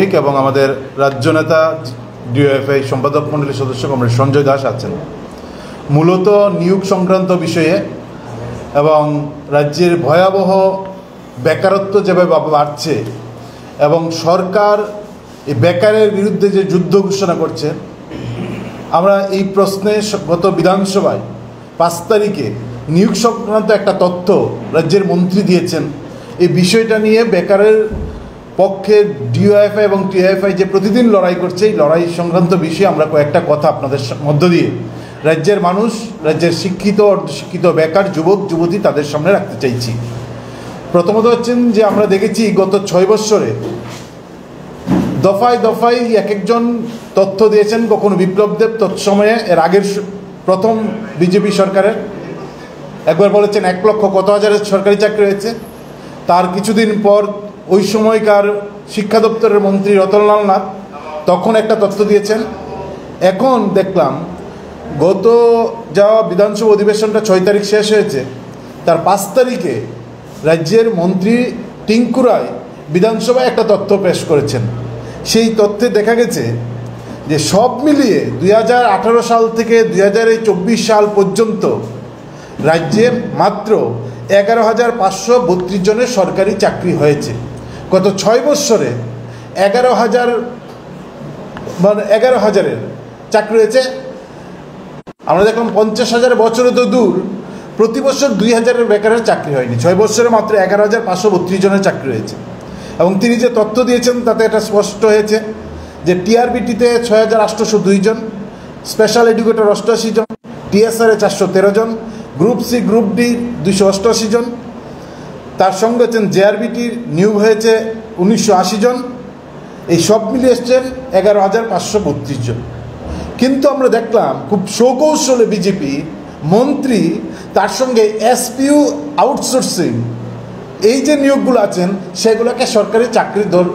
ভৌমিক এবং আমাদের রাজ্য নেতা ডিওএফআই সম্পাদক মণ্ডলীর সদস্য কমরেড সঞ্জয় দাস আছেন। মূলত নিয়োগ সংক্রান্ত বিষয়ে এবং রাজ্যের ভয়াবহ বেকারত্ব যেভাবে বাড়ছে এবং সরকার এই বেকারের বিরুদ্ধে যে যুদ্ধ ঘোষণা করছে, আমরা এই প্রশ্নে গত বিধানসভায় 5 তারিখে নিয়োগ সংক্রান্ত একটা তথ্য রাজ্যের মন্ত্রী দিয়েছেন। এই বিষয়টা নিয়ে বেকারের পক্ষে ডিওএফআই এবং টিএফআই যে প্রতিদিন লড়াই করছে, এই লড়াই সংক্রান্ত বিষয়ে আমরা কয়েকটা কথা আপনাদের মধ্য দিয়ে রাজ্যের মানুষ, রাজ্যের শিক্ষিত অর্ধশিক্ষিত বেকার যুবক যুবতী তাদের সামনে রাখতে চাইছি। প্রথমত হচ্ছেন যে আমরা দেখেছি গত 6 বৎসরে দফায় দফায় এক একজন তথ্য দিয়েছেন। কখনো বিপ্লব দেব তৎসময়ে এর আগের প্রথম বিজেপি সরকারের একবার বলেছেন 1 লক্ষ কত হাজারের সরকারি চাকরি হয়েছে। তার কিছুদিন পর ওই সময়কার শিক্ষা দপ্তরের মন্ত্রী রতনলাল নাথ তখন একটা তথ্য দিয়েছেন। এখন দেখলাম গত যাওয়া বিধানসভা অধিবেশনটা 6 তারিখ শেষ হয়েছে, তার 5 তারিখে রাজ্যের মন্ত্রী টিঙ্কু রায় বিধানসভায় একটা তথ্য পেশ করেছেন। সেই তথ্যে দেখা গেছে যে সব মিলিয়ে 2018 সাল থেকে 2024 সাল পর্যন্ত রাজ্যে মাত্র 11,532 জনের সরকারি চাকরি হয়েছে। গত 6 বৎসরে 11,000-এর চাকরি হয়েছে। আমরা দেখলাম 50,000 বছরে তো দূর, প্রতি বছর 2,000-এর বেকারের চাকরি হয়নি। 6 বৎসরে মাত্র 11,532 জনের চাকরি হয়েছে। এবং তিনি যে তথ্য দিয়েছেন তাতে এটা স্পষ্ট হয়েছে যে টিআরবিটিতে 6,802 জন, স্পেশাল এডুকেটর 88 জন, টিএসআরে 413 জন, গ্রুপ সি গ্রুপ ডি 288 জন, তার সঙ্গে হচ্ছেন জেআরবিটির নিয়োগ হয়েছে 1980 জন। এই সব মিলিয়ে এসছেন 11,532 জন। কিন্তু আমরা দেখলাম খুব সৌকৌশলে বিজেপি মন্ত্রী তার সঙ্গে এসপিইউ আউটসোর্সিং এই যে নিয়োগগুলো আছেন সেগুলোকে সরকারি চাকরির দল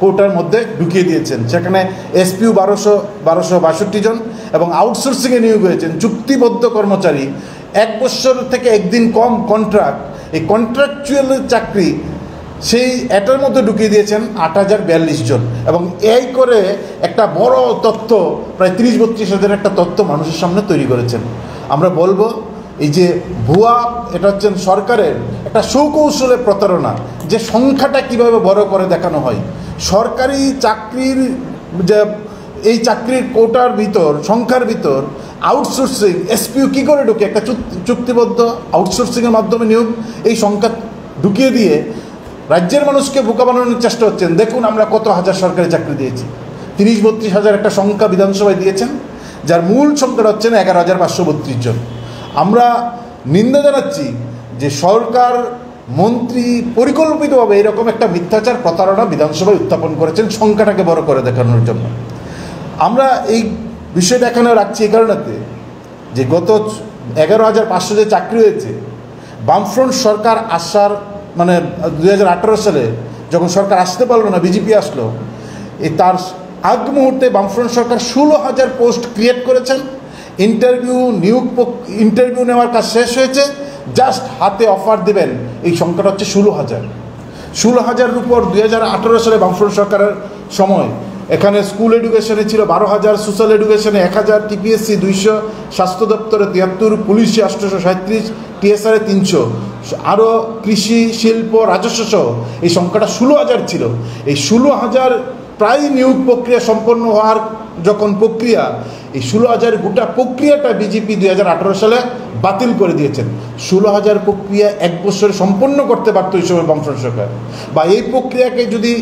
কোটার মধ্যে ঢুকিয়ে দিয়েছেন। সেখানে এসপিইউ 1262 জন এবং আউটসোর্সিংয়ে নিয়োগ হয়েছেন চুক্তিবদ্ধ কর্মচারী 1 বছর থেকে 1 দিন কম কন্ট্রাক্ট, এই কন্ট্রাকচুয়াল চাকরি সেই এটার মধ্যে ঢুকিয়ে দিয়েছেন 8,042 জন। এবং এই করে একটা বড় তথ্য প্রায় 30-32 হাজার একটা তথ্য মানুষের সামনে তৈরি করেছেন। আমরা বলবো এই যে ভুয়া, এটা হচ্ছেন সরকারের একটা সুকৌশলে প্রতারণা, যে সংখ্যাটা কিভাবে বড় করে দেখানো হয়। সরকারি চাকরির যে এই চাকরির কোটার ভিতর সংখ্যার ভিতর আউটসোর্সিং এসপিইউ কী করে ঢুকে একটা চুক্তিবদ্ধ আউটসোর্সিংয়ের মাধ্যমে নিয়োগ, এই সংখ্যা ঢুকিয়ে দিয়ে রাজ্যের মানুষকে বোকা বানানোর চেষ্টা হচ্ছেন। দেখুন আমরা কত হাজার সরকারি চাকরি দিয়েছি, 30-32 হাজার একটা সংখ্যা বিধানসভায় দিয়েছেন, যার মূল সংখ্যাটা হচ্ছেন 11,532 জন। আমরা নিন্দা জানাচ্ছি যে সরকার মন্ত্রী পরিকল্পিতভাবে এরকম একটা মিথ্যাচার প্রতারণা বিধানসভায় উত্থাপন করেছেন সংখ্যাটাকে বড় করে দেখানোর জন্য। আমরা এই বিষয়টা এখানে রাখছি এই কারণেতে যে গত 11,500 যে চাকরি হয়েছে, বামফ্রন্ট সরকার আসার 2018 সালে যখন সরকার আসতে পারলো না, বিজেপি আসলো, তার আগ মুহূর্তে বামফ্রন্ট সরকার 16,000 পোস্ট ক্রিয়েট করেছেন। ইন্টারভিউ নেওয়ার কাজ শেষ হয়েছে, জাস্ট হাতে অফার দেবেন এই সংখ্যাটা হচ্ছে 16,000-এর উপর 2018 সালে বামফ্রন্ট সরকারের সময় এখানে স্কুল এডুকেশনে ছিল 12,000, সোশ্যাল এডুকেশনে 1,000, টিপিএসসি 200, স্বাস্থ্য দপ্তরে 73, পুলিশে 837, টিএসআরে 300, আরও কৃষি শিল্প রাজস্ব সহ এই সংখ্যাটা 16,000 ছিল। এই 16,000 প্রায় নিয়োগ প্রক্রিয়া সম্পন্ন হওয়ার যখন প্রক্রিয়া, এই 16,000 গোটা প্রক্রিয়াটা বিজেপি 2018 সালে বাতিল করে দিয়েছেন। 16,000 প্রক্রিয়া 1 বছরে সম্পন্ন করতে পারত এই সময় বামফ্রন্ট সরকার। বা এই প্রক্রিয়াকে যদি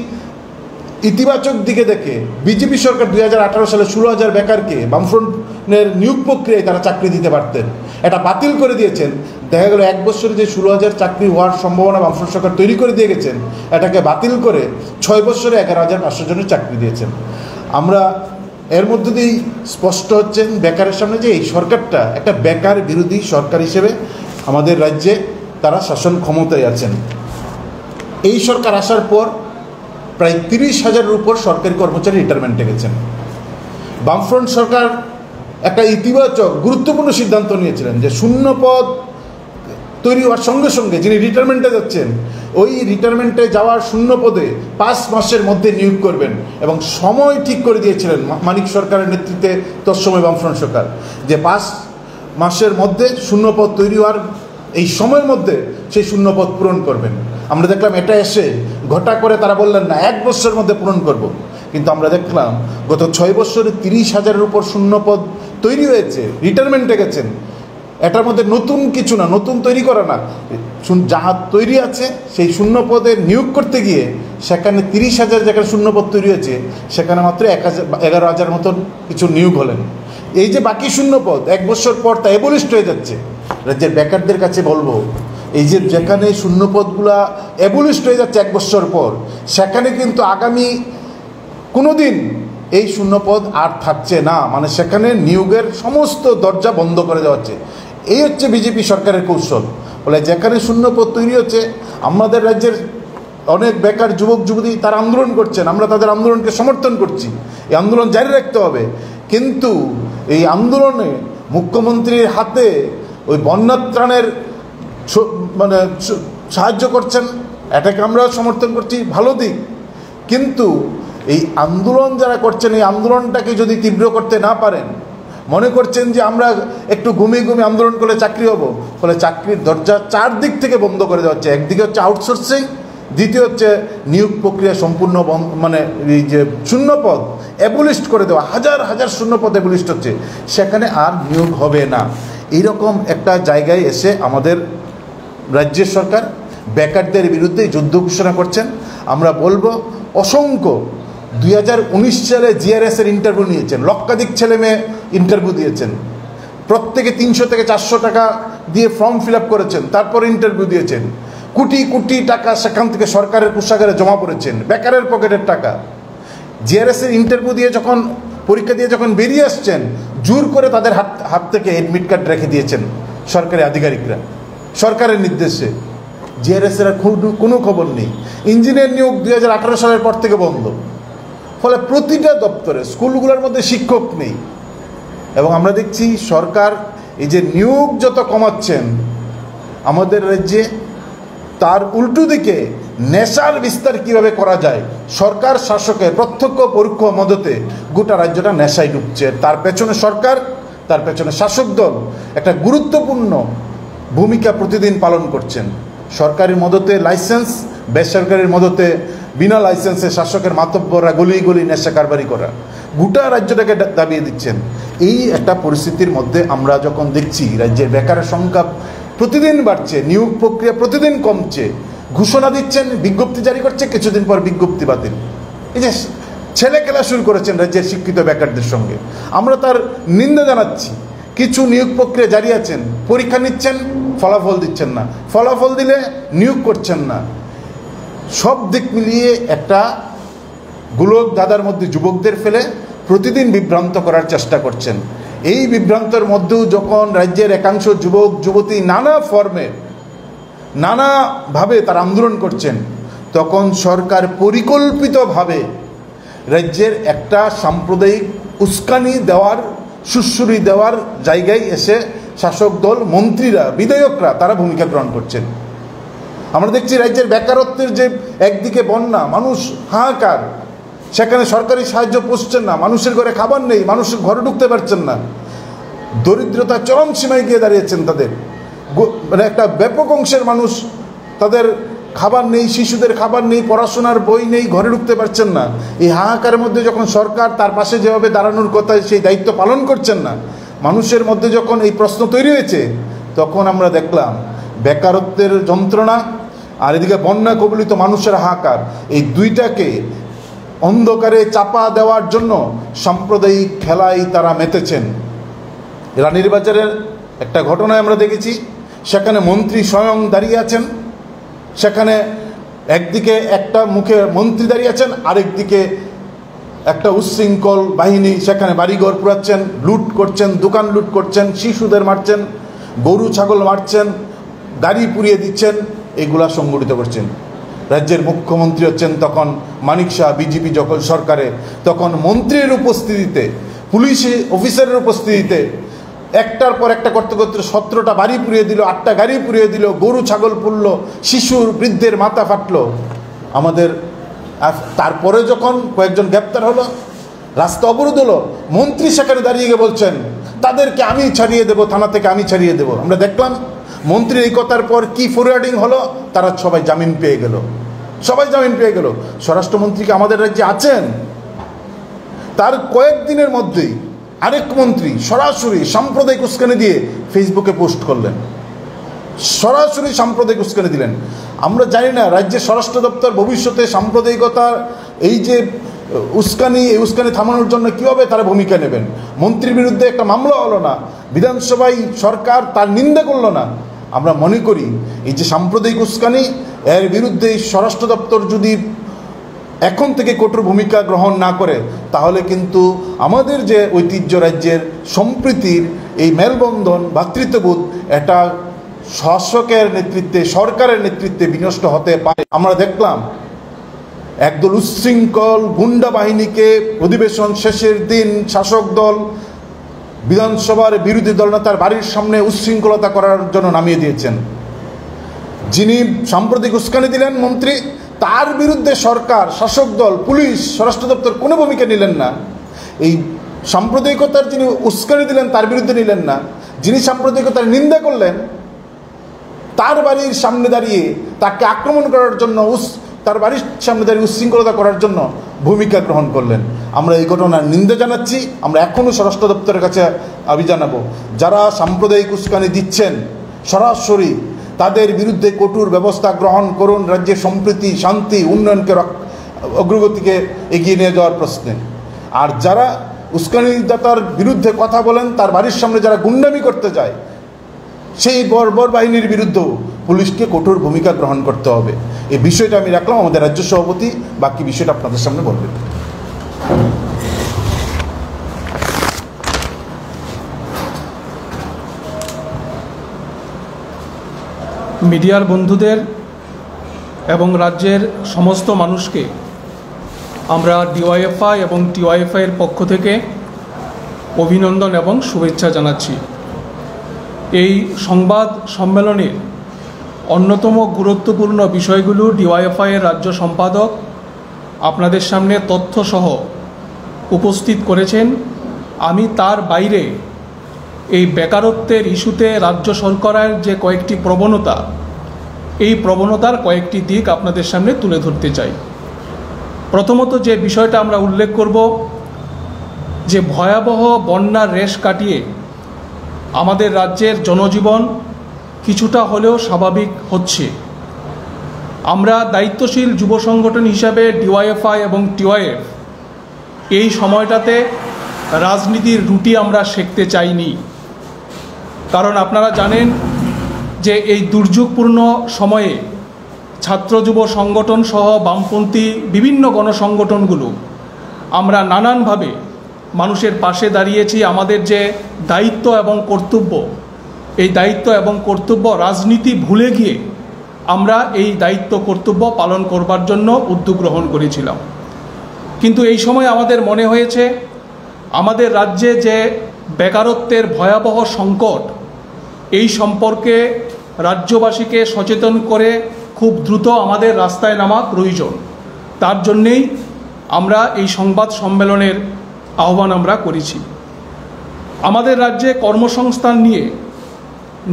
ইতিবাচক দিকে দেখে বিজেপি সরকার 2018 সালে 16,000 বেকারকে বামফ্রন্টের নিয়োগ প্রক্রিয়ায় তারা চাকরি দিতে পারতেন, এটা বাতিল করে দিয়েছেন। দেখা গেল 1 বছরে যে 16,000 চাকরি হওয়ার সম্ভাবনা বামফ্রন্ট সরকার তৈরি করে দিয়ে গেছেন, এটাকে বাতিল করে 6 বছরে 11,500 জনের চাকরি দিয়েছেন। আমরা এর মধ্যে দিয়েই স্পষ্ট হচ্ছেন বেকারের সামনে যে এই সরকারটা একটা বেকার বিরোধী সরকার হিসেবে আমাদের রাজ্যে তারা শাসন ক্ষমতায় আছেন। এই সরকার আসার পর প্রায় 30,000-এর উপর সরকারি কর্মচারী রিটায়ারমেন্টে গেছেন। বামফ্রন্ট সরকার একটা ইতিবাচক গুরুত্বপূর্ণ সিদ্ধান্ত নিয়েছিলেন যে শূন্য পদ তৈরি হওয়ার সঙ্গে সঙ্গে যিনি রিটায়ারমেন্টে যাচ্ছেন, ওই রিটায়ারমেন্টে যাওয়ার শূন্য পদে 5 মাসের মধ্যে নিয়োগ করবেন, এবং সময় ঠিক করে দিয়েছিলেন মানিক সরকারের নেতৃত্বে তৎসময় বামফ্রন্ট সরকার, যে 5 মাসের মধ্যে শূন্যপদ তৈরি হওয়ার এই সময়ের মধ্যে সেই শূন্যপদ পূরণ করবেন। আমরা দেখলাম এটা এসে ঘটা করে তারা বললেন না 1 বছরের মধ্যে পূরণ করব, কিন্তু আমরা দেখলাম গত 6 বছরে 30,000-এর উপর শূন্যপদ তৈরি হয়েছে, রিটায়ারমেন্টে গেছেন। এটার মধ্যে নতুন কিছু না, নতুন তৈরি করা না, যাহা তৈরি আছে সেই শূন্যপদে নিয়োগ করতে গিয়ে সেখানে 30,000 যেখানে শূন্যপদ তৈরি হয়েছে সেখানে মাত্র 11,000 মতন কিছু নিয়োগ হলেন। এই যে বাকি শূন্যপদ 1 বছর পর তা অ্যাবলিশড হয়ে যাচ্ছে। রাজ্যের বেকারদের কাছে বলবো, এই যে যেখানে শূন্যপদগুলা অ্যাবলিশড হয়ে যাচ্ছে 1 বছর পর, সেখানে কিন্তু আগামী কোনো দিন এই শূন্যপদ আর থাকছে না, মানে সেখানে নিয়োগের সমস্ত দরজা বন্ধ করে দেওয়া হচ্ছে। এই হচ্ছে বিজেপি সরকারের কৌশল। বলে যেখানে শূন্যপদ তৈরি হচ্ছে, আমাদের রাজ্যের অনেক বেকার যুবক যুবতী তারা আন্দোলন করছেন, আমরা তাদের আন্দোলনকে সমর্থন করছি, এই আন্দোলন জারি রাখতে হবে। কিন্তু এই আন্দোলনে মুখ্যমন্ত্রীর হাতে ওই বন্যাত্রাণের মানে সাহায্য করছেন, এটাকে আমরা সমর্থন করছি, ভালো দিক। কিন্তু এই আন্দোলন যারা করছেন, এই আন্দোলনটাকে যদি তীব্র করতে না পারেন, মনে করছেন যে আমরা একটু ঘুমিয়ে ঘুমিয়ে আন্দোলন করলে চাকরি হবো, ফলে চাকরির দরজা 4 দিক থেকে বন্ধ করে দেওয়া হচ্ছে। একদিকে হচ্ছে আউটসোর্সিং, দ্বিতীয় হচ্ছে নিয়োগ প্রক্রিয়া সম্পূর্ণ বন্ধ, মানে এই যে শূন্যপদ অ্যাবলিশড করে দেওয়া, হাজার হাজার শূন্যপদ অ্যাবলিশড হচ্ছে, সেখানে আর নিয়োগ হবে না। এইরকম একটা জায়গায় এসে আমাদের রাজ্যের সরকার বেকারদের বিরুদ্ধে যুদ্ধ ঘোষণা করছেন। আমরা বলবো অসংখ্য 2019 সালে জিআরএসের ইন্টারভিউ নিয়েছেন, লক্ষাধিক ছেলে মেয়ে ইন্টারভিউ দিয়েছেন, প্রত্যেকে 300 থেকে 400 টাকা দিয়ে ফর্ম ফিল আপ করেছেন, তারপরে ইন্টারভিউ দিয়েছেন, কোটি কোটি টাকা সেখান থেকে সরকারের কোষাগারে জমা পড়েছেন, বেকারের পকেটের টাকা। জিআরএসের ইন্টারভিউ দিয়ে যখন পরীক্ষা দিয়ে যখন বেরিয়ে আসছেন, জোর করে তাদের হাত থেকে এডমিট কার্ড রেখে দিয়েছেন সরকারি আধিকারিকরা, সরকারের নির্দেশে। জিআরএসের আর কোনো খবর নেই। ইঞ্জিনিয়ার নিয়োগ 2018 সালের পর থেকে বন্ধ, ফলে প্রতিটা দপ্তরে স্কুলগুলোর মধ্যে শিক্ষক নেই। এবং আমরা দেখছি সরকার এই যে নিয়োগ যত কমাচ্ছেন আমাদের রাজ্যে, তার উল্টো দিকে নেশার বিস্তার কিভাবে করা যায়, সরকার শাসকের প্রত্যক্ষ পরোক্ষ মদতে গোটা রাজ্যটা নেশায় ডুবছে। তার পেছনে সরকার, তার পেছনে শাসক দল একটা গুরুত্বপূর্ণ ভূমিকা প্রতিদিন পালন করছেন। সরকারি মদতে লাইসেন্স, বেসরকারির মদতে বিনা লাইসেন্সে শাসকের মাতব্বররা গলি গলি নেশা কারবারি করা, গোটা রাজ্যটাকে দাবিয়ে দিচ্ছেন। এই একটা পরিস্থিতির মধ্যে আমরা যখন দেখছি রাজ্যের বেকারের সংখ্যা প্রতিদিন বাড়ছে, নিয়োগ প্রক্রিয়া প্রতিদিন কমছে, ঘোষণা দিচ্ছেন, বিজ্ঞপ্তি জারি করছে, কিছুদিন পর বিজ্ঞপ্তি বাতিল। এই যে ছেলে খেলা শুরু করেছেন রাজ্যের শিক্ষিত বেকারদের সঙ্গে, আমরা তার নিন্দা জানাচ্ছি। কিছু নিয়োগ প্রক্রিয়া জারি আছেন, পরীক্ষা নিচ্ছেন, ফলাফল দিচ্ছেন না, ফলাফল দিলে নিয়োগ করছেন না। সব দিক মিলিয়ে একটা গোলক দাদার মধ্যে যুবকদের ফেলে প্রতিদিন বিভ্রান্ত করার চেষ্টা করছেন। এই বিভ্রান্তের মধ্যেও যখন রাজ্যের একাংশ যুবক যুবতী নানা ফর্মে নানাভাবে তারা আন্দোলন করছেন, তখন সরকার পরিকল্পিতভাবে রাজ্যের একটা সাম্প্রদায়িক উস্কানি দেওয়ার, সুশ্রুরি দেওয়ার জায়গায় এসে শাসক দল, মন্ত্রীরা, বিধায়করা তারা ভূমিকা গ্রহণ করছেন। আমরা দেখছি রাজ্যের বেকারত্বের যে একদিকে বন্যা, মানুষ হাহাকার, সেখানে সরকারি সাহায্য পৌঁছছেন না, মানুষের ঘরে খাবার নেই, মানুষের ঘরে ঢুকতে পারছেন না, দরিদ্রতা চরম সীমায় গিয়ে দাঁড়িয়েছেন তাদের, মানে একটা ব্যাপক অংশের মানুষ তাদের খাবার নেই, শিশুদের খাবার নেই, পড়াশোনার বই নেই, ঘরে ঢুকতে পারছেন না। এই হাহাকারের মধ্যে যখন সরকার তার পাশে যেভাবে দাঁড়ানোর কথা সেই দায়িত্ব পালন করছেন না, মানুষের মধ্যে যখন এই প্রশ্ন তৈরি হয়েছে, তখন আমরা দেখলাম বেকারত্বের যন্ত্রণা আর এদিকে বন্যা কবলিত মানুষের হাহাকার, এই দুইটাকে অন্ধকারে চাপা দেওয়ার জন্য সাম্প্রদায়িক খেলায় তারা মেতেছেন। রানীর বাজারের একটা ঘটনায় আমরা দেখেছি, সেখানে মন্ত্রী স্বয়ং দাঁড়িয়ে আছেন, সেখানে একদিকে একটা মুখে মন্ত্রী দাঁড়িয়ে আছেন, আরেকদিকে একটা উচ্ছৃঙ্খল বাহিনী সেখানে বাড়িঘর পুরাচ্ছেন, লুট করছেন, দোকান লুট করছেন, শিশুদের মারছেন, গরু ছাগল মারছেন, গাড়ি পুড়িয়ে দিচ্ছেন, এগুলা সংগঠিত করছেন। রাজ্যের মুখ্যমন্ত্রী হচ্ছেন তখন মানিক শাহ, বিজেপি যখন সরকারে, তখন মন্ত্রীর উপস্থিতিতে, পুলিশ অফিসারের উপস্থিতিতে একটার পর একটা করতে করতে 17টা বাড়ি পুড়িয়ে দিল, 8টা গাড়ি পুড়িয়ে দিল, গরু ছাগল পুড়ল, শিশুর বৃদ্ধের মাথা ফাটলো আমাদের। তারপরে যখন কয়েকজন গ্রেপ্তার হলো, রাস্তা অবরোধ হলো, মন্ত্রী সেখানে দাঁড়িয়ে গিয়ে বলছেন তাদেরকে আমি ছাড়িয়ে দেবো, থানা থেকে আমি ছাড়িয়ে দেবো। আমরা দেখলাম মন্ত্রীর এই কথার পর কি ফরওয়ার্ডিং হলো, তারা সবাই জামিন পেয়ে গেল, সবাই জামিন পেয়ে গেল। স্বরাষ্ট্রমন্ত্রীকে আমাদের রাজ্যে আছেন, তার কয়েকদিনের মধ্যেই আরেক মন্ত্রী সরাসরি সাম্প্রদায়িক উস্কানি দিয়ে ফেসবুকে পোস্ট করলেন, সরাসরি সাম্প্রদায়িক উস্কানি দিলেন। আমরা জানি না রাজ্যের স্বরাষ্ট্র দপ্তর ভবিষ্যতে সাম্প্রদায়িকতার এই যে উস্কানি, এই উস্কানি থামানোর জন্য কীভাবে তারা ভূমিকা নেবেন। মন্ত্রীর বিরুদ্ধে একটা মামলা হলো না, বিধানসভায় সরকার তার নিন্দা করলো না। আমরা মনে করি এই যে সাম্প্রদায়িক উস্কানি, এর বিরুদ্ধে স্বরাষ্ট্র দপ্তর যদি এখন থেকে কঠোর ভূমিকা গ্রহণ না করে, তাহলে কিন্তু আমাদের যে ঐতিহ্য রাজ্যের সম্প্রীতির এই মেলবন্ধন, ভ্রাতৃত্ববোধ, এটা শাসকের নেতৃত্বে, সরকারের নেতৃত্বে বিনষ্ট হতে পারে। আমরা দেখলাম একদল উচ্ছৃঙ্খল গুন্ডা বাহিনীকে অধিবেশন শেষের দিন শাসক দল বিধানসভার বিরোধী দল নেতার বাড়ির সামনে উচ্ছৃঙ্খলতা করার জন্য নামিয়ে দিয়েছেন। যিনি সাম্প্রতিক উস্কানি দিলেন মন্ত্রী, তার বিরুদ্ধে সরকার, শাসক দল, পুলিশ, স্বরাষ্ট্র দপ্তর কোনো ভূমিকা নিলেন না। এই সাম্প্রদায়িকতার যিনি উস্কানি দিলেন তার বিরুদ্ধে নিলেন না। যিনি সাম্প্রদায়িকতার নিন্দা করলেন, তার বাড়ির সামনে দাঁড়িয়ে তাকে আক্রমণ করার জন্য, তার বাড়ির সামনে দাঁড়িয়ে উচ্ছৃঙ্খলতা করার জন্য ভূমিকা গ্রহণ করলেন। আমরা এই ঘটনার নিন্দা জানাচ্ছি। আমরা এখনও স্বরাষ্ট্র দপ্তরের কাছে দাবি জানাবো, যারা সাম্প্রদায়িক উস্কানি দিচ্ছেন সরাসরি তাদের বিরুদ্ধে কঠোর ব্যবস্থা গ্রহণ করুন, রাজ্যের সম্প্রীতি, শান্তি, উন্নয়নকে, অগ্রগতিকে এগিয়ে নিয়ে যাওয়ার প্রশ্নে। আর যারা উস্কানিদাতার বিরুদ্ধে কথা বলেন, তার বাড়ির সামনে যারা গুন্ডামি করতে যায়, সেই বর্বর বাহিনীর বিরুদ্ধেও পুলিশকে কঠোর ভূমিকা গ্রহণ করতে হবে। এই বিষয়টা আমি রাখলাম। আমাদের রাজ্য সভাপতি বাকি বিষয়টা আপনাদের সামনে বলবেন। মিডিয়ার বন্ধুদের এবং রাজ্যের সমস্ত মানুষকে আমরা ডিওয়াইএফআই এবং টিওয়াইএফআই এর পক্ষ থেকে অভিনন্দন এবং শুভেচ্ছা জানাচ্ছি। এই সংবাদ সম্মেলনের অন্যতম গুরুত্বপূর্ণ বিষয়গুলো ডিওয়াইএফআই এর রাজ্য সম্পাদক আপনাদের সামনে তথ্যসহ উপস্থিত করেছেন। আমি তার বাইরে এই বেকারত্বের ইস্যুতে রাজ্য সরকারের যে কয়েকটি প্রবণতা, এই প্রবণতার কয়েকটি দিক আপনাদের সামনে তুলে ধরতে চাই। প্রথমত যে বিষয়টা আমরা উল্লেখ করব, যে ভয়াবহ বন্যার রেশ কাটিয়ে আমাদের রাজ্যের জনজীবন কিছুটা হলেও স্বাভাবিক হচ্ছে। আমরা দায়িত্বশীল যুব সংগঠন হিসাবে ডিওয়াইএফআই এবং টিওয়াইএফ এই সময়টাতে রাজনীতির রুটি আমরা শিখতে চাইনি। কারণ আপনারা জানেন যে এই দুর্যোগপূর্ণ সময়ে ছাত্র যুব সংগঠন সহ বামপন্থী বিভিন্ন গণসংগঠনগুলো আমরা নানানভাবে মানুষের পাশে দাঁড়িয়েছি। আমাদের যে দায়িত্ব এবং কর্তব্য, এই দায়িত্ব এবং কর্তব্য রাজনীতি ভুলে গিয়ে আমরা এই দায়িত্ব কর্তব্য পালন করবার জন্য উদ্যোগ গ্রহণ করেছিলাম। কিন্তু এই সময় আমাদের মনে হয়েছে আমাদের রাজ্যে যে বেকারত্বের ভয়াবহ সংকট, এই সম্পর্কে রাজ্যবাসীকে সচেতন করে খুব দ্রুত আমাদের রাস্তায় নামা প্রয়োজন। তার জন্যেই আমরা এই সংবাদ সম্মেলনের আহ্বান আমরা করেছি। আমাদের রাজ্যে কর্মসংস্থান নিয়ে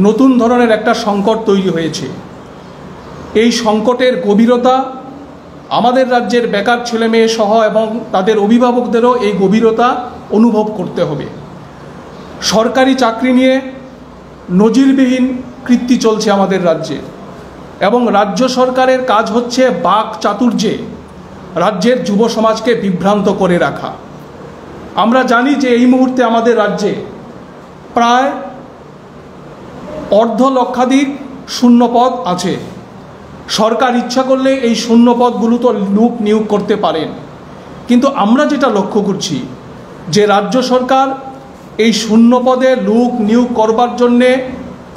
নতুন ধরনের একটা সংকট তৈরি হয়েছে। এই সংকটের গভীরতা আমাদের রাজ্যের বেকার ছেলেমেয়ে সহ এবং তাদের অভিভাবকদেরও এই গভীরতা অনুভব করতে হবে। সরকারি চাকরি নিয়ে নজিরবিহীন কৃতি চলছে আমাদের রাজ্যে, এবং রাজ্য সরকারের কাজ হচ্ছে বাক চাতুর্যে রাজ্যের যুব সমাজকে বিভ্রান্ত করে রাখা। আমরা জানি যে এই মুহূর্তে আমাদের রাজ্যে প্রায় 2.5 লক্ষ শূন্যপদ আছে। সরকার ইচ্ছা করলে এই শূন্যপদগুলো তো লোক নিয়োগ করতে পারেন, কিন্তু আমরা যেটা লক্ষ্য করছি যে রাজ্য সরকার এই শূন্যপদে লোক নিয়োগ করবার জন্যে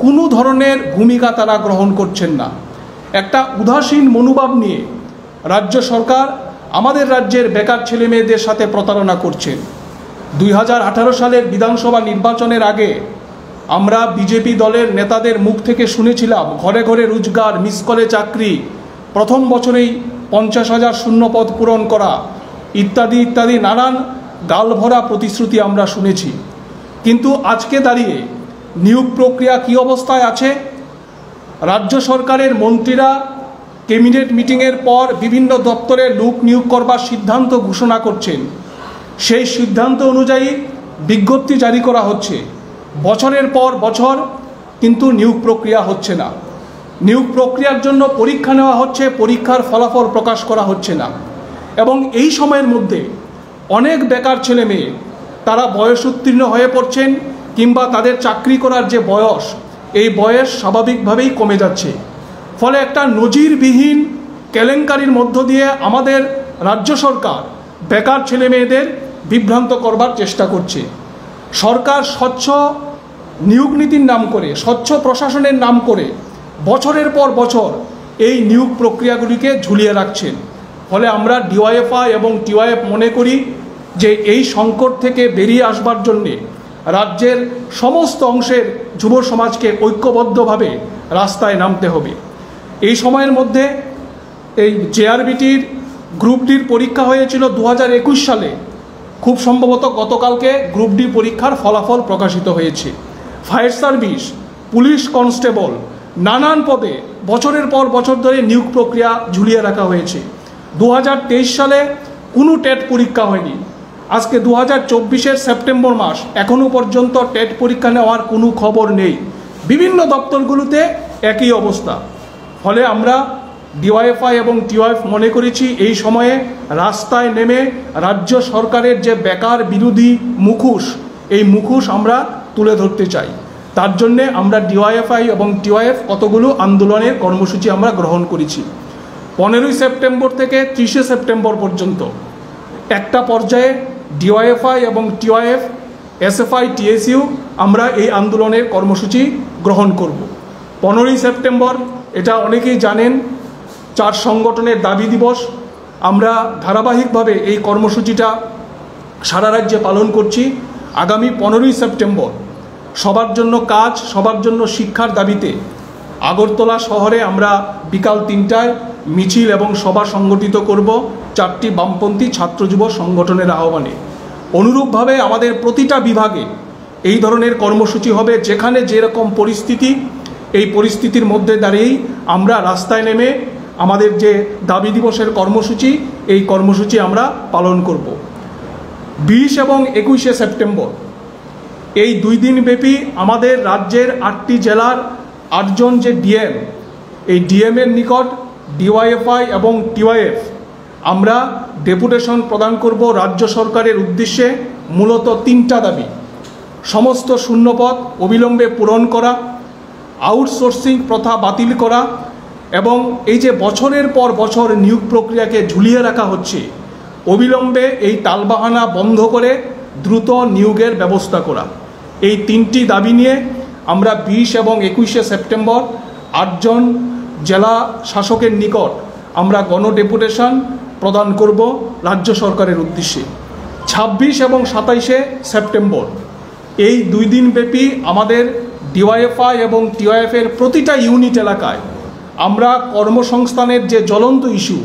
কোনো ধরনের ভূমিকা তারা গ্রহণ করছেন না। একটা উদাসীন মনোভাব নিয়ে রাজ্য সরকার আমাদের রাজ্যের বেকার ছেলেমেয়েদের সাথে প্রতারণা করছেন। 2018 সালের বিধানসভা নির্বাচনের আগে আমরা বিজেপি দলের নেতাদের মুখ থেকে শুনেছিলাম ঘরে ঘরে রোজগার, মিস কলে চাকরি, প্রথম বছরেই 50,000 শূন্যপদ পূরণ করা ইত্যাদি ইত্যাদি নানান গালভরা প্রতিশ্রুতি আমরা শুনেছি। কিন্তু আজকে দাঁড়িয়ে নিয়োগ প্রক্রিয়া কী অবস্থায় আছে? রাজ্য সরকারের মন্ত্রীরা ক্যাবিনেট মিটিংয়ের পর বিভিন্ন দপ্তরে লোক নিয়োগ করবার সিদ্ধান্ত ঘোষণা করছেন। সেই সিদ্ধান্ত অনুযায়ী বিজ্ঞপ্তি জারি করা হচ্ছে, বছরের পর বছর কিন্তু নিয়োগ প্রক্রিয়া হচ্ছে না। নিয়োগ প্রক্রিয়ার জন্য পরীক্ষা নেওয়া হচ্ছে, পরীক্ষার ফলাফল প্রকাশ করা হচ্ছে না। এবং এই সময়ের মধ্যে অনেক বেকার ছেলে মেয়ে তারা বয়স উত্তীর্ণ হয়ে পড়ছেন, কিংবা তাদের চাকরি করার যে বয়স, এই বয়স স্বাভাবিকভাবেই কমে যাচ্ছে। ফলে একটা নজিরবিহীন কেলেঙ্কারির মধ্য দিয়ে আমাদের রাজ্য সরকার বেকার ছেলে মেয়েদের বিভ্রান্ত করবার চেষ্টা করছে। সরকার স্বচ্ছ নিয়োগ নীতির নাম করে, স্বচ্ছ প্রশাসনের নাম করে বছরের পর বছর এই নিয়োগ প্রক্রিয়াগুলিকে ঝুলিয়ে রাখছেন। ফলে আমরা ডিওয়াইএফআই এবং টিওয়াইএফ মনে করি যে এই সংকট থেকে বেরিয়ে আসবার জন্যে রাজ্যের সমস্ত অংশের যুব সমাজকে ঐক্যবদ্ধভাবে রাস্তায় নামতে হবে। এই সময়ের মধ্যে এই জেআরবিটির গ্রুপ ডির পরীক্ষা হয়েছিল 2021 সালে। খুব সম্ভবত গতকালকে গ্রুপ ডি পরীক্ষার ফলাফল প্রকাশিত হয়েছে। ফায়ার সার্ভিস, পুলিশ কনস্টেবল, নানান পদে বছরের পর বছর ধরে নিয়োগ প্রক্রিয়া ঝুলিয়ে রাখা হয়েছে। 2023 সালে কোনো টেট পরীক্ষা হয়নি। আজকে 2024-এর সেপ্টেম্বর মাস, এখনও পর্যন্ত টেট পরীক্ষা নেওয়ার কোনো খবর নেই। বিভিন্ন দপ্তরগুলোতে একই অবস্থা। ফলে আমরা ডিওয়াইএফআই এবং টিওয়াইএফ মনে করেছি এই সময়ে রাস্তায় নেমে রাজ্য সরকারের যে বেকার বিরোধী মুখোশ, এই মুখোশ আমরা তুলে ধরতে চাই। তার জন্যে আমরা ডিওয়াইএফআই এবং টিওয়াইএফ কতগুলো আন্দোলনের কর্মসূচি আমরা গ্রহণ করেছি। 15ই সেপ্টেম্বর থেকে 30শে সেপ্টেম্বর পর্যন্ত একটা পর্যায়ে ডিওয়াইএফআই এবং টিওয়াইএফ, এসএফআই, টিএসইউ আমরা এই আন্দোলনের কর্মসূচি গ্রহণ করব। 15ই সেপ্টেম্বর, এটা অনেকেই জানেন, 4 সংগঠনের দাবি দিবস। আমরা ধারাবাহিকভাবে এই কর্মসূচিটা সারা রাজ্যে পালন করছি। আগামী 15ই সেপ্টেম্বর সবার জন্য কাজ, সবার জন্য শিক্ষার দাবিতে আগরতলা শহরে আমরা বিকাল 3টায় মিছিল এবং সভা সংগঠিত করব 4টি বামপন্থী ছাত্র যুব সংগঠনের আহ্বানে। অনুরূপভাবে আমাদের প্রতিটা বিভাগে এই ধরনের কর্মসূচি হবে। যেখানে যেরকম পরিস্থিতি, এই পরিস্থিতির মধ্যে দাঁড়িয়েই আমরা রাস্তায় নেমে আমাদের যে দাবি দিবসের কর্মসূচি, এই কর্মসূচি আমরা পালন করব। 20 এবং 21শে সেপ্টেম্বর এই 2 দিন ব্যাপী আমাদের রাজ্যের 8টি জেলার 8 জন যে ডিএম, এই ডিএমের নিকট ডিওয়াইএফআই এবং টিওয়াইএফ আমরা ডেপুটেশন প্রদান করব রাজ্য সরকারের উদ্দেশ্যে। মূলত 3টা দাবি: সমস্ত শূন্যপদ অবিলম্বে পূরণ করা, আউটসোর্সিং প্রথা বাতিল করা, এবং এই যে বছরের পর বছর নিয়োগ প্রক্রিয়াকে ঝুলিয়ে রাখা হচ্ছে, অবিলম্বে এই টালবাহানা বন্ধ করে দ্রুত নিয়োগের ব্যবস্থা করা। এই 3টি দাবি নিয়ে আমরা 20 এবং 21শে সেপ্টেম্বর 8 জন জেলা শাসকের নিকট আমরা গণডেপুটেশন প্রদান করব রাজ্য সরকারের উদ্দেশ্যে। 26 এবং 27শে সেপ্টেম্বর এই 2 দিন ব্যাপী আমাদের ডিওয়াইএফআই এবং টিওয়াইএফের প্রতিটা ইউনিট এলাকায় আমরা কর্মসংস্থানের যে জ্বলন্ত ইস্যু,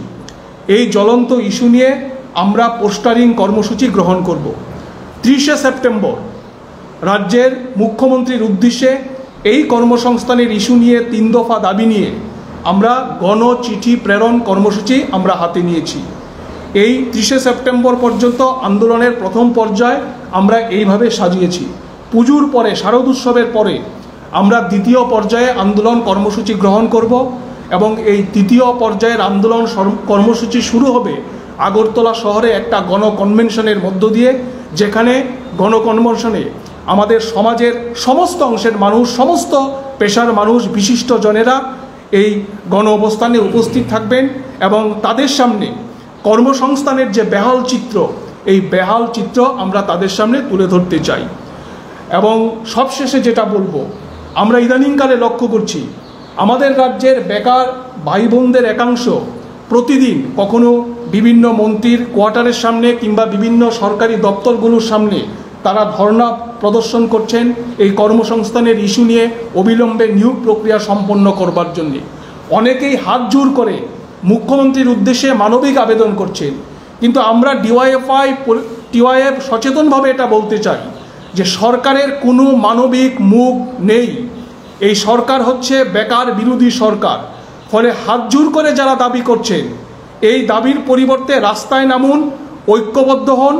এই জ্বলন্ত ইস্যু নিয়ে আমরা পোস্টারিং কর্মসূচি গ্রহণ করব। 30শে সেপ্টেম্বর রাজ্যের মুখ্যমন্ত্রীর উদ্দেশ্যে এই কর্মসংস্থানের ইস্যু নিয়ে 3 দফা দাবি নিয়ে আমরা গণচিঠি প্রেরণ কর্মসূচি আমরা হাতে নিয়েছি। এই 30শে সেপ্টেম্বর পর্যন্ত আন্দোলনের প্রথম পর্যায় আমরা এইভাবে সাজিয়েছি। পুজোর পরে, শারদ উৎসবের পরে আমরা দ্বিতীয় পর্যায়ে আন্দোলন কর্মসূচি গ্রহণ করব এবং এই তৃতীয় পর্যায়ের আন্দোলন কর্মসূচি শুরু হবে আগরতলা শহরে একটা গণকনভেনশনের মধ্য দিয়ে, যেখানে গণকনভেনশনে আমাদের সমাজের সমস্ত অংশের মানুষ, সমস্ত পেশার মানুষ, বিশিষ্ট জনেরা এই গণ অবস্থানে উপস্থিত থাকবেন এবং তাদের সামনে কর্মসংস্থানের যে বেহাল চিত্র, এই বেহাল চিত্র আমরা তাদের সামনে তুলে ধরতে চাই। এবং সবশেষে যেটা বলবো, আমরা ইদানিংকালে লক্ষ্য করছি আমাদের রাজ্যের বেকার ভাই বোনদের একাংশ প্রতিদিন কখনো বিভিন্ন মন্ত্রীর কোয়ার্টারের সামনে কিংবা বিভিন্ন সরকারি দপ্তরগুলোর সামনে তারা ধর্ণা প্রদর্শন করছেন এই কর্মসংস্থানের ইস্যু নিয়ে অবিলম্বে নিয়োগ প্রক্রিয়া সম্পন্ন করবার জন্যে। অনেকেই হাত জোর করে মুখ্যমন্ত্রীর উদ্দেশ্যে মানবিক আবেদন করছেন, কিন্তু আমরা টিওয়াইএফ সচেতনভাবে এটা বলতে চাই যে সরকারের কোনো মানবিক মুখ নেই। এই সরকার হচ্ছে বেকার বিরোধী সরকার। ফলে হাত জোর করে যারা দাবি করছেন, এই দাবির পরিবর্তে রাস্তায় নামুন, ঐক্যবদ্ধ হন।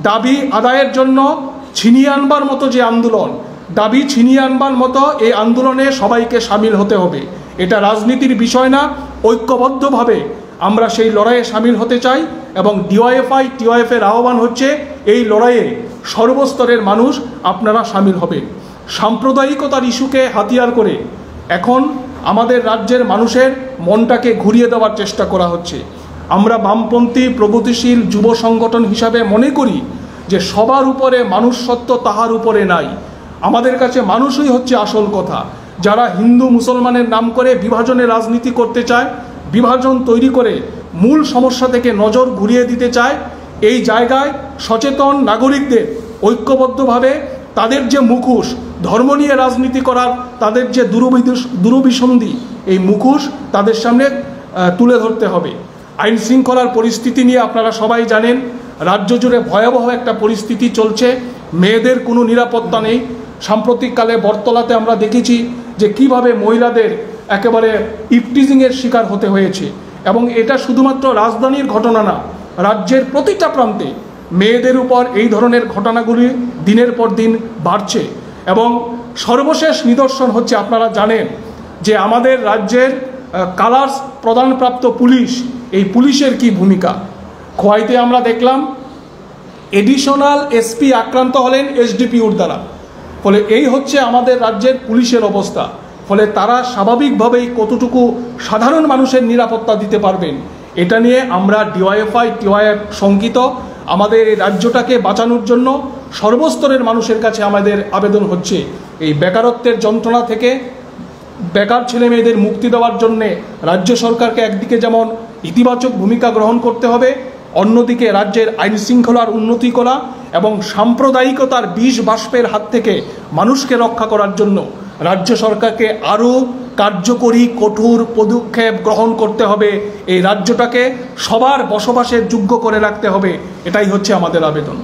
দাবি আদায়ের জন্য ছিনিয়ে আনবার মতো যে আন্দোলন, দাবি ছিনিয়ে আনবার মতো এই আন্দোলনে সবাইকে সামিল হতে হবে। এটা রাজনীতির বিষয় না, ঐক্যবদ্ধভাবে আমরা সেই লড়াইয়ে সামিল হতে চাই এবং টিওয়াইএফের আহ্বান হচ্ছে এই লড়াইয়ে সর্বস্তরের মানুষ আপনারা সামিল হবেন। সাম্প্রদায়িকতার ইস্যুকে হাতিয়ার করে এখন আমাদের রাজ্যের মানুষের মনটাকে ঘুরিয়ে দেওয়ার চেষ্টা করা হচ্ছে। আমরা বামপন্থী প্রগতিশীল যুব সংগঠন হিসাবে মনে করি যে সবার উপরে মানুষ সত্য, তাহার উপরে নাই। আমাদের কাছে মানুষই হচ্ছে আসল কথা। যারা হিন্দু মুসলমানের নাম করে বিভাজনের রাজনীতি করতে চায়, বিভাজন তৈরি করে মূল সমস্যা থেকে নজর ঘুরিয়ে দিতে চায়, এই জায়গায় সচেতন নাগরিকদের ঐক্যবদ্ধভাবে তাদের যে মুখোশ, ধর্ম নিয়ে রাজনীতি করার তাদের যে দুরভিসন্ধি, এই মুখোশ তাদের সামনে তুলে ধরতে হবে। আইন শৃঙ্খলার পরিস্থিতি নিয়ে আপনারা সবাই জানেন, রাজ্য জুড়ে ভয়াবহ একটা পরিস্থিতি চলছে। মেয়েদের কোনো নিরাপত্তা নেই। সাম্প্রতিককালে বটতলাতে আমরা দেখেছি যে কিভাবে মহিলাদের একেবারে ইফটিজিংয়ের শিকার হতে হয়েছে। এবং এটা শুধুমাত্র রাজধানীর ঘটনা না, রাজ্যের প্রতিটা প্রান্তে মেয়েদের উপর এই ধরনের ঘটনাগুলি দিনের পর দিন বাড়ছে। এবং সর্বশেষ নিদর্শন হচ্ছে, আপনারা জানেন যে আমাদের রাজ্যের কালার্স প্রদানপ্রাপ্ত পুলিশ, এই পুলিশের কি ভূমিকা। খোয়াইতে আমরা দেখলাম এডিশনাল এসপি আক্রান্ত হলেন এসডিপিউর দ্বারা। ফলে এই হচ্ছে আমাদের রাজ্যের পুলিশের অবস্থা। ফলে তারা স্বাভাবিকভাবেই কতটুকু সাধারণ মানুষের নিরাপত্তা দিতে পারবেন, এটা নিয়ে আমরা টিওয়াইএফ শঙ্কিত। আমাদের এই রাজ্যটাকে বাঁচানোর জন্য সর্বস্তরের মানুষের কাছে আমাদের আবেদন হচ্ছে, এই বেকারত্বের যন্ত্রণা থেকে বেকার ছেলে মেয়েদের মুক্তি দেওয়ার জন্যে রাজ্য সরকারকে একদিকে যেমন ইতিবাচক ভূমিকা গ্রহণ করতে হবে, অন্যদিকে রাজ্যের আইন শৃঙ্খলার উন্নতি করা এবং সাম্প্রদায়িকতার বিষ বাষ্পের হাত থেকে মানুষকে রক্ষা করার জন্য রাজ্য সরকারকে আরও কার্যকরী কঠোর পদক্ষেপ গ্রহণ করতে হবে। এই রাজ্যটাকে সবার বসবাসের যোগ্য করে রাখতে হবে। এটাই হচ্ছে আমাদের আবেদন।